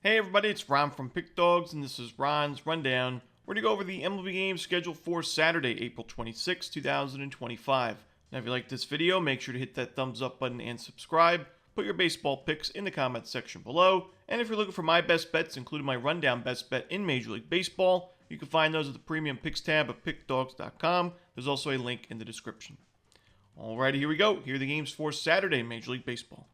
Hey everybody, it's Ron from Pick Dawgz, and this is Ron's Rundown. We're going to go over the MLB games scheduled for Saturday, April 26, 2025. Now if you like this video, make sure to hit that thumbs up button and subscribe. Put your baseball picks in the comments section below. And if you're looking for my best bets, including my rundown best bet in Major League Baseball, you can find those at the premium picks tab of pickdawgz.com. There's also a link in the description. Alrighty, here we go. Here are the games for Saturday in Major League Baseball.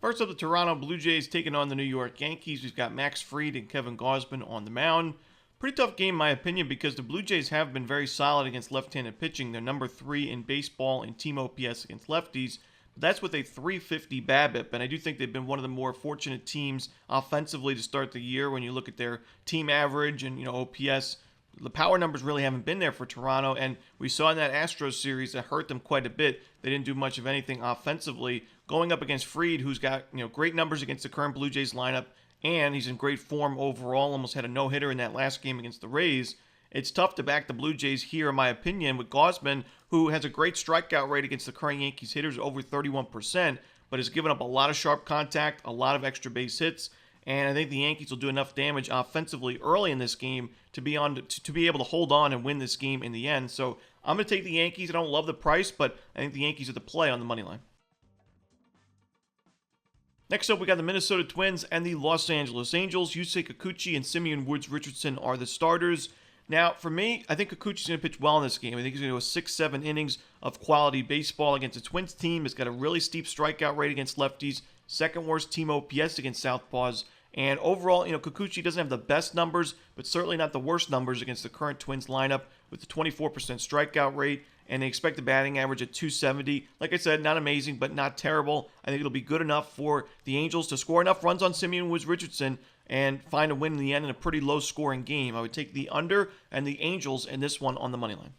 First up, the Toronto Blue Jays taking on the New York Yankees. We've got Max Fried and Kevin Gausman on the mound. Pretty tough game, in my opinion, because the Blue Jays have been very solid against left-handed pitching. They're number 3 in baseball in team OPS against lefties. But that's with a .350 BABIP, and I do think they've been one of the more fortunate teams offensively to start the year when you look at their team average and OPS. The power numbers really haven't been there for Toronto, and we saw in that Astros series that hurt them quite a bit. They didn't do much of anything offensively. Going up against Fried, who's got great numbers against the current Blue Jays lineup, and he's in great form overall. Almost had a no-hitter in that last game against the Rays. It's tough to back the Blue Jays here, in my opinion, with Gausman, who has a great strikeout rate against the current Yankees hitters, over 31%, but has given up a lot of sharp contact, a lot of extra base hits. And I think the Yankees will do enough damage offensively early in this game to be able to hold on and win this game in the end. So I'm going to take the Yankees. I don't love the price, but I think the Yankees are the play on the money line. Next up, we got the Minnesota Twins and the Los Angeles Angels. Yusei Kikuchi and Simeon Woods-Richardson are the starters. Now, for me, I think Kikuchi's going to pitch well in this game. I think he's going to go 6-7 innings of quality baseball against the Twins team. It's got a really steep strikeout rate against lefties, second worst team OPS against southpaws. And overall, Kikuchi doesn't have the best numbers, but certainly not the worst numbers against the current Twins lineup with the 24% strikeout rate and the expected batting average at .270. Like I said, not amazing, but not terrible. I think it'll be good enough for the Angels to score enough runs on Simeon Woods-Richardson and find a win in the end in a pretty low-scoring game. I would take the under and the Angels in this one on the money line.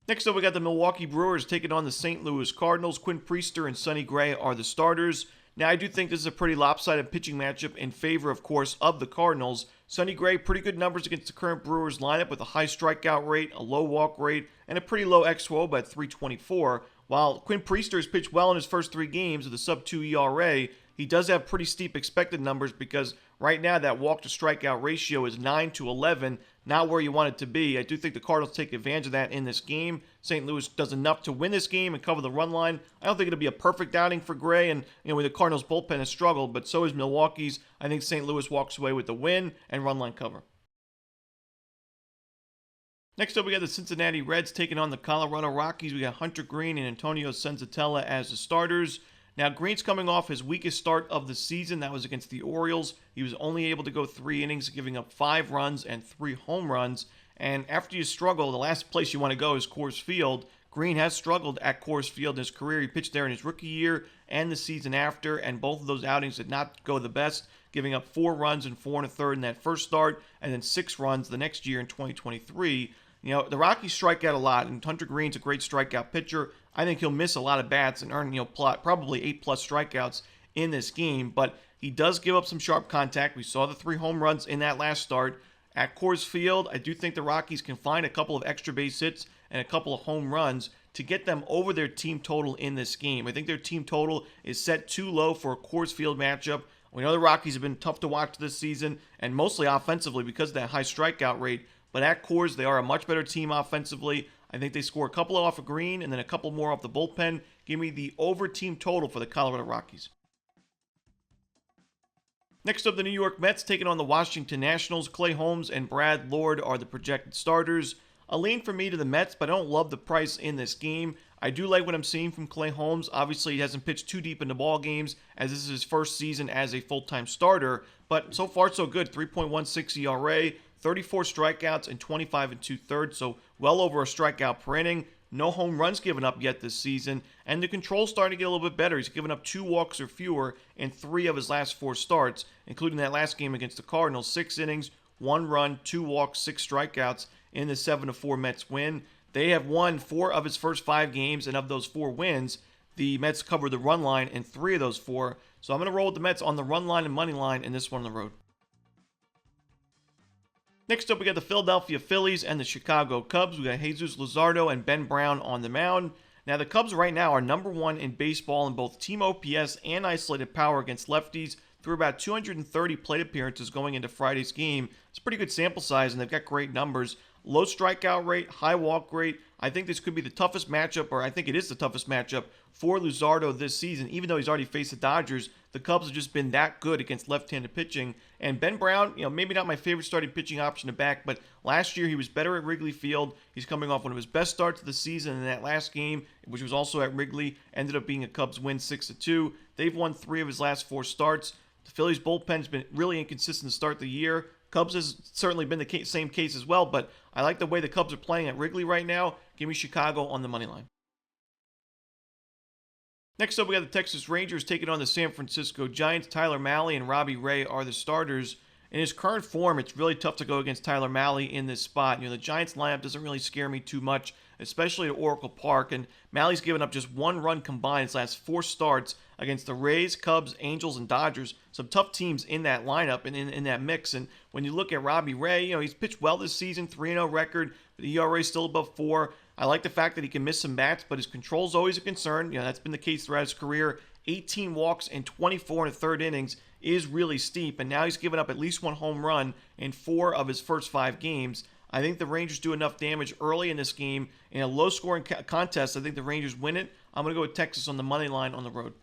Next up, we got the Milwaukee Brewers taking on the St. Louis Cardinals. Quinn Priester and Sonny Gray are the starters. Now, I do think this is a pretty lopsided pitching matchup in favor, of course, of the Cardinals. Sonny Gray, pretty good numbers against the current Brewers lineup with a high strikeout rate, a low walk rate, and a pretty low xWOB by 324. While Quinn Priester has pitched well in his first 3 games with a sub-2 ERA, he does have pretty steep expected numbers because right now that walk-to-strikeout ratio is 9-11, not where you want it to be. I do think the Cardinals take advantage of that in this game. St. Louis does enough to win this game and cover the run line. I don't think it'll be a perfect outing for Gray, and with the Cardinals' bullpen has struggled, but so is Milwaukee's. I think St. Louis walks away with the win and run line cover. Next up, we got the Cincinnati Reds taking on the Colorado Rockies. We got Hunter Greene and Antonio Senzatella as the starters. Now, Green's coming off his weakest start of the season. That was against the Orioles. He was only able to go 3 innings, giving up 5 runs and 3 home runs. And after you struggle, the last place you want to go is Coors Field. Greene has struggled at Coors Field in his career. He pitched there in his rookie year and the season after, and both of those outings did not go the best, giving up 4 runs and 4 1/3 in that first start, and then 6 runs the next year in 2023. The Rockies strike out a lot, and Hunter Greene's a great strikeout pitcher. I think he'll miss a lot at bats and earn, probably 8+ strikeouts in this game, but he does give up some sharp contact. We saw the 3 home runs in that last start. At Coors Field, I do think the Rockies can find a couple of extra base hits and a couple of home runs to get them over their team total in this game. I think their team total is set too low for a Coors Field matchup. We know the Rockies have been tough to watch this season, and mostly offensively because of that high strikeout rate. But at Coors, they are a much better team offensively. I think they score a couple off of Greene and then a couple more off the bullpen. Give me the over team total for the Colorado Rockies. Next up, the New York Mets taking on the Washington Nationals. Clay Holmes and Brad Lord are the projected starters. A lean for me to the Mets, but I don't love the price in this game. I do like what I'm seeing from Clay Holmes. Obviously, he hasn't pitched too deep into ball games, as this is his first season as a full-time starter. But so far, so good. 3.16 ERA, 34 strikeouts, and 25 2/3, so well over a strikeout per inning. No home runs given up yet this season, and the control's starting to get a little bit better. He's given up 2 walks or fewer in 3 of his last 4 starts, including that last game against the Cardinals. 6 innings, 1 run, 2 walks, 6 strikeouts in the 7-4 Mets win. They have won 4 of his first 5 games, and of those 4 wins, the Mets covered the run line in 3 of those 4. So I'm going to roll with the Mets on the run line and money line in this one on the road. Next up, we got the Philadelphia Phillies and the Chicago Cubs. We got Jesus Luzardo and Ben Brown on the mound. Now, the Cubs right now are number one in baseball in both team OPS and isolated power against lefties through about 230 plate appearances going into Friday's game. It's a pretty good sample size, and they've got great numbers. Low strikeout rate, high walk rate. I think this could be the toughest matchup, or I think it is the toughest matchup for Luzardo this season. Even though he's already faced the Dodgers, the Cubs have just been that good against left-handed pitching. And Ben Brown, maybe not my favorite starting pitching option to back, but last year he was better at Wrigley Field. He's coming off one of his best starts of the season in that last game, which was also at Wrigley. Ended up being a Cubs win 6-2. They've won 3 of his last 4 starts. The Phillies bullpen's been really inconsistent to start the year. Cubs has certainly been the same case as well, but I like the way the Cubs are playing at Wrigley right now. Give me Chicago on the money line. Next up, we got the Texas Rangers taking on the San Francisco Giants. Tyler Mahle and Robbie Ray are the starters. In his current form, it's really tough to go against Tyler Mahle in this spot. The Giants lineup doesn't really scare me too much, especially at Oracle Park. And Mahle's given up just 1 run combined his last 4 starts against the Rays, Cubs, Angels, and Dodgers. Some tough teams in that lineup and in that mix. And when you look at Robbie Ray, he's pitched well this season, 3-0 record. The ERA is still above 4. I like the fact that he can miss some bats, but his control is always a concern. That's been the case throughout his career. 18 walks and 24 in the third innings is really steep, and now he's given up at least 1 home run in 4 of his first 5 games. I think the Rangers do enough damage early in this game. In a low-scoring contest, I think the Rangers win it. I'm going to go with Texas on the money line on the road.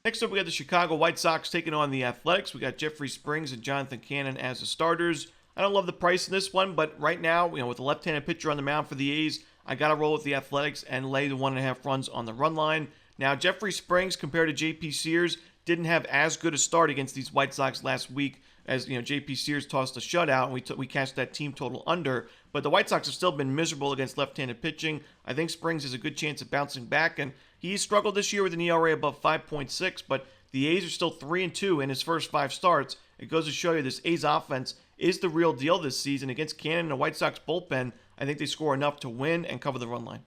Next up, we got the Chicago White Sox taking on the Athletics. We got Jeffrey Springs and Jonathan Cannon as the starters. I don't love the price in this one, but right now, with the left-handed pitcher on the mound for the A's, I got to roll with the Athletics and lay the 1.5 runs on the run line. Now, Jeffrey Springs, compared to J.P. Sears, didn't have as good a start against these White Sox last week as, J.P. Sears tossed a shutout, and we cashed that team total under. But the White Sox have still been miserable against left-handed pitching. I think Springs has a good chance of bouncing back, and he struggled this year with an ERA above 5.6, but the A's are still 3-2 in his first 5 starts. It goes to show you this A's offense is the real deal this season against Cannon and the White Sox bullpen. I think they score enough to win and cover the run line.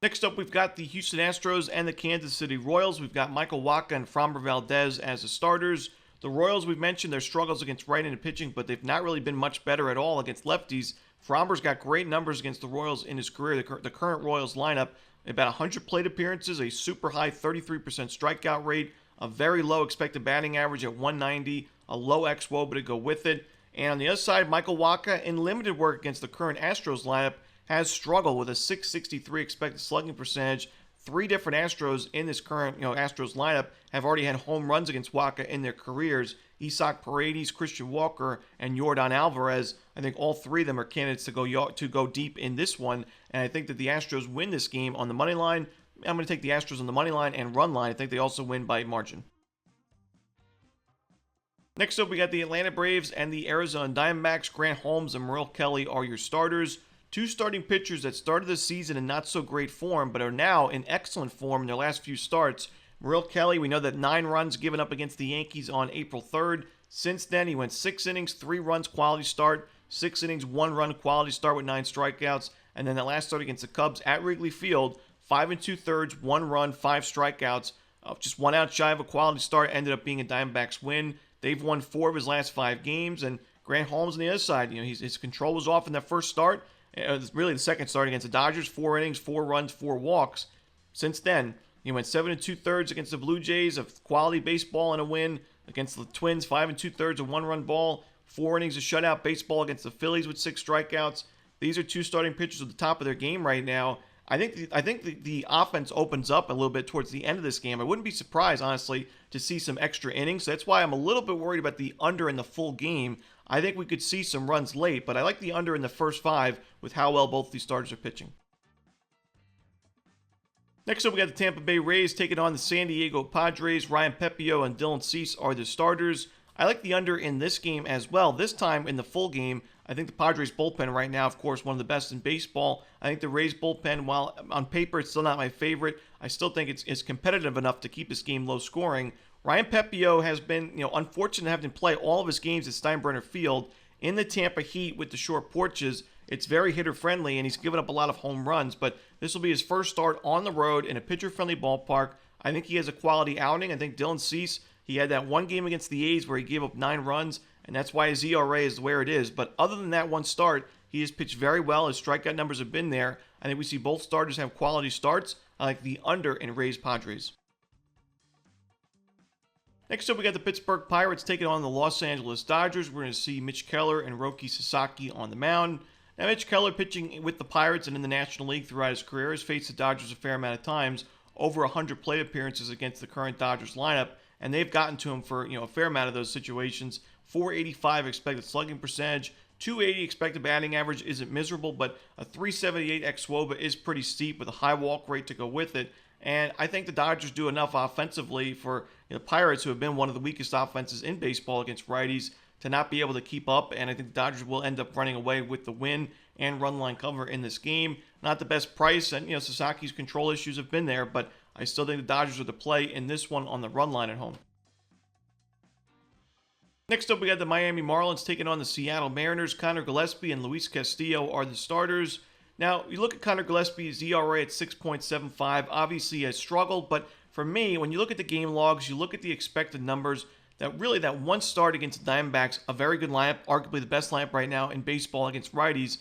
Next up, we've got the Houston Astros and the Kansas City Royals. We've got Michael Wacha and Framber Valdez as the starters. The Royals, we've mentioned their struggles against right-handed pitching, but they've not really been much better at all against lefties. Framber's got great numbers against the Royals in his career. The current Royals lineup, about 100 plate appearances, a super high 33% strikeout rate, a very low expected batting average at 190, a low xWOBA to go with it. And on the other side, Michael Wacha, in limited work against the current Astros lineup, has struggled with a 663 expected slugging percentage. 3 different Astros in this current Astros lineup have already had home runs against Wacha in their careers. Isaac Paredes, Christian Walker, and Yordan Alvarez. I think all 3 of them are candidates to go deep in this one. And I think that the Astros win this game on the money line. I'm going to take the Astros on the money line and run line. I think they also win by margin. Next up, we got the Atlanta Braves and the Arizona Diamondbacks. Grant Holmes and Merrill Kelly are your starters. 2 starting pitchers that started the season in not so great form, but are now in excellent form in their last few starts. Merrill Kelly, we know that 9 runs given up against the Yankees on April 3rd. Since then, he went 6 innings, 3 runs, quality start, 6 innings, 1 run, quality start with 9 strikeouts, and then that last start against the Cubs at Wrigley Field, 5 2/3, 1 run, 5 strikeouts, just 1 out shy of a quality start, ended up being a Diamondbacks win. They've won 4 of his last 5 games, and Grant Holmes on the other side, his control was off in that first start. It was really the second start against the Dodgers, 4 innings, 4 runs, 4 walks. Since then, he went 7 2/3 against the Blue Jays, of quality baseball and a win. Against the Twins, 5 2/3, a 1-run ball, 4 innings of shutout baseball against the Phillies with 6 strikeouts. These are 2 starting pitchers at the top of their game right now. I think the offense opens up a little bit towards the end of this game. I wouldn't be surprised, honestly, to see some extra innings. So that's why I'm a little bit worried about the under in the full game. I think we could see some runs late, but I like the under in the first 5 with how well both these starters are pitching. Next up, we got the Tampa Bay Rays taking on the San Diego Padres. Ryan Pepiot and Dylan Cease are the starters. I like the under in this game as well. This time in the full game, I think the Padres bullpen right now, of course, one of the best in baseball. I think the Rays bullpen, while on paper it's still not my favorite, I still think it's competitive enough to keep this game low scoring. Ryan Pepiot has been, unfortunate to have to play all of his games at Steinbrenner Field in the Tampa Heat with the short porches. It's very hitter-friendly, and he's given up a lot of home runs, but this will be his first start on the road in a pitcher-friendly ballpark. I think he has a quality outing. I think Dylan Cease, he had that one game against the A's where he gave up 9 runs, and that's why his ERA is where it is. But other than that one start, He has pitched very well. His strikeout numbers have been there. I think we see both starters have quality starts. I like the under in Rays Padres. Next up, we got the Pittsburgh Pirates taking on the Los Angeles Dodgers. We're going to see Mitch Keller and Roki Sasaki on the mound. Now, Mitch Keller, pitching with the Pirates and in the National League throughout his career, has faced the Dodgers a fair amount of times, over 100 plate appearances against the current Dodgers lineup, and they've gotten to him for a fair amount of those situations. 485 expected slugging percentage, 280 expected batting average isn't miserable, but a 378 xWOBA is pretty steep with a high walk rate to go with it. And I think the Dodgers do enough offensively for the Pirates, who have been one of the weakest offenses in baseball against righties, to not be able to keep up. And I think the Dodgers will end up running away with the win and run line cover in this game. Not the best price, and Sasaki's control issues have been there, but I still think the Dodgers are the play in this one on the run line at home. Next up, we got the Miami Marlins taking on the Seattle Mariners. Connor Gillespie and Luis Castillo are the starters. Now, you look at Connor Gillespie's ERA at 6.75. Obviously, he has struggled, but for me, when you look at the game logs, you look at the expected numbers, that one start against the Diamondbacks, a very good lineup, arguably the best lineup right now in baseball against righties.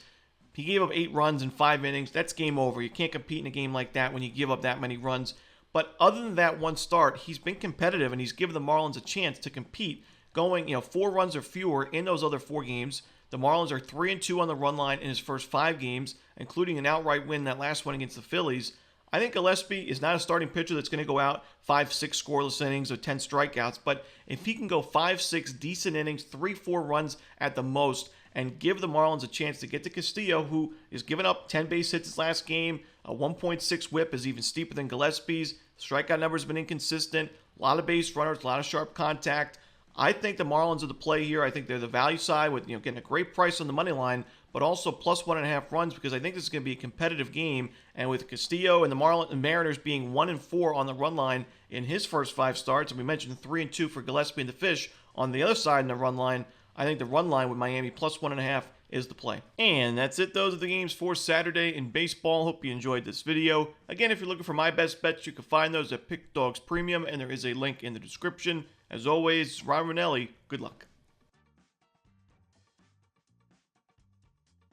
He gave up 8 runs in 5 innings. That's game over. You can't compete in a game like that when you give up that many runs. But other than that one start, he's been competitive, and he's given the Marlins a chance to compete, going 4 runs or fewer in those other 4 games. The Marlins are 3-2 on the run line in his first 5 games, including an outright win that last one against the Phillies. I think Gillespie is not a starting pitcher that's going to go out 5-6 scoreless innings or 10 strikeouts, but if he can go 5-6 decent innings, 3-4 runs at the most, and give the Marlins a chance to get to Castillo, who is giving up 10 base hits his last game, a 1.6 whip is even steeper than Gillespie's, strikeout numbers have been inconsistent, a lot of base runners, a lot of sharp contact. I think the Marlins are the play here. I think they're the value side with getting a great price on the money line, but also plus 1.5 runs, because I think this is going to be a competitive game. And with Castillo and the Mariners being 1-4 on the run line in his first 5 starts, and we mentioned 3-2 for Gillespie and the Fish on the other side in the run line, I think the run line with Miami plus 1.5 is the play. And that's it. Those are the games for Saturday in baseball. Hope you enjoyed this video. Again, if you're looking for my best bets, you can find those at Pick Dawgz Premium, and there is a link in the description. As always, Romanelli, good luck.